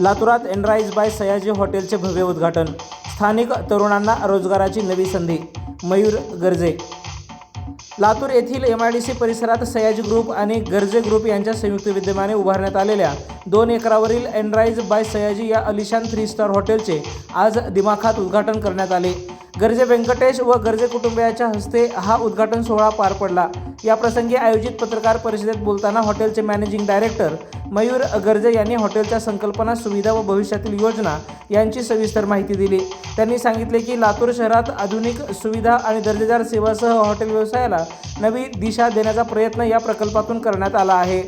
लातूरात एनराइज बाय सयाजी हॉटेलचे भव्य उद्घाटन, स्थानिक तरुणांना रोजगाराची नवी संधी. मयूर गर्जे. लातूर येथील MIDC परिसरात सयाजी ग्रुप आणि गर्जे ग्रुप यांच्या संयुक्त विद्यमाने उभारण्यात आलेल्या 2 एकरावरील एनराइज बाय सयाजी या अलिशान 3 स्टार हॉटेलचे आज दिमाखात उद्घाटन करण्यात आले. गर्जे व्यंकटेश व गर्जे कुटुंबियाच्या हस्ते हा उद्घाटन सोहळा पार पडला. या प्रसंगी आयोजित पत्रकार परिषदेत बोलताना हॉटेलचे मॅनेजिंग डायरेक्टर मयूर गर्जे यांनी हॉटेलच्या संकल्पना, सुविधा व भविष्यातील योजना यांची सविस्तर माहिती दिली. त्यांनी सांगितले की लातूर शहरात आधुनिक सुविधा आणि दर्जेदार सेवासह हॉटेल व्यवसायाला नवी दिशा देण्याचा प्रयत्न या प्रकल्पातून करण्यात आला आहे.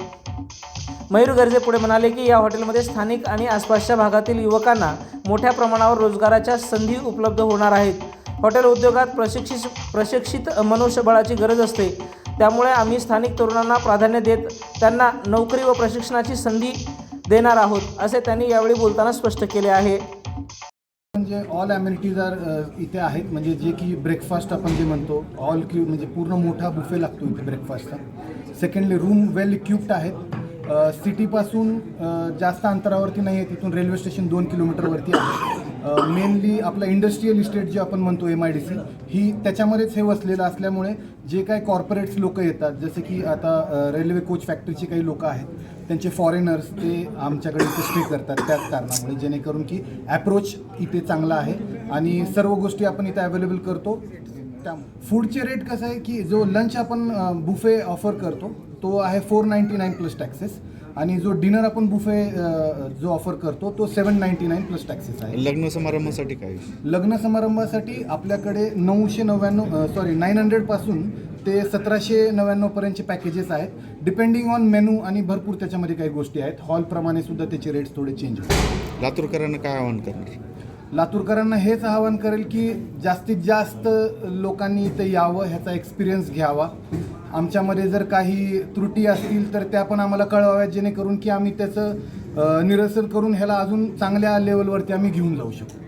मयूर गर्जे पुढे म्हणाले की या हॉटेलमध्ये स्थानिक आणि आसपासच्या भागातील युवकांना मोठ्या प्रमाणावर रोजगाराच्या संधी उपलब्ध होणार आहेत. हॉटेल उद्योगात प्रशिक्षित मनुष्यबळाची गरज असते. त्यामुळे आम्ही स्थानिक तरुणांना प्राधान्य देत त्यांना नोकरी व प्रशिक्षणाची संधी देणार आहोत, असे त्यांनी यावेळी बोलताना स्पष्ट केले आहे. म्हणजे ऑल ॲम्युनिटीज इथे आहेत, म्हणजे जे की ब्रेकफास्ट आपण जे म्हणतो ऑल म्हणजे पूर्ण मोठा बुफे लागतो इथे ब्रेकफास्टचा. सेकंडली रूम वेल इक्विप्ड आहेत. सिटीपासून जास्त अंतरावरती नाही आहे, तिथून रेल्वे स्टेशन 2 किलोमीटरवरती आहे. मेनली आपला इंडस्ट्रियल इस्टेट जे आपण म्हणतो MIDC ही त्याच्यामध्येच हे वसलेलं असल्यामुळे जे काही कॉर्पोरेट्स लोक येतात, जसे की आता रेल्वे कोच फॅक्टरीचे काही लोक आहेत, त्यांचे फॉरेनर्स ते आमच्याकडे इथे स्टे करतात. त्याच कारणामुळे जेणेकरून की ॲप्रोच इथे चांगला आहे आणि सर्व गोष्टी आपण इथे अवेलेबल करतो. त्या फूडचे रेट कसं आहे की जो लंच आपण बुफे ऑफर करतो तो आहे 499 प्लस टॅक्सेस आणि जो डिनर आपण बुफे जो ऑफर करतो तो 799 प्लस टॅक्सेस आहे. लग्न समारंभासाठी काय? लग्न समारंभासाठी आपल्याकडे 900 पासून ते 1799 पर्यंतचे पॅकेजेस आहेत. डिपेंडिंग ऑन मेनू आणि भरपूर त्याच्यामध्ये काही गोष्टी आहेत. हॉलप्रमाणे सुद्धा त्याचे रेट्स थोडे चेंज होतात. लातूरकरांना काय आवाहन करणार? लातूरकरांना हेच आवाहन करेल की जास्तीत जास्त लोकांनी इथे यावं, ह्याचा एक्सपिरियन्स घ्यावा. आमच्यामध्ये जर काही त्रुटी असतील तर त्या पण आम्हाला कळवाव्यात, जेणेकरून की आम्ही त्याचं निरसन करून ह्याला अजून चांगल्या लेवलवरती आम्ही घेऊन जाऊ शकू.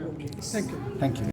थँक्यू.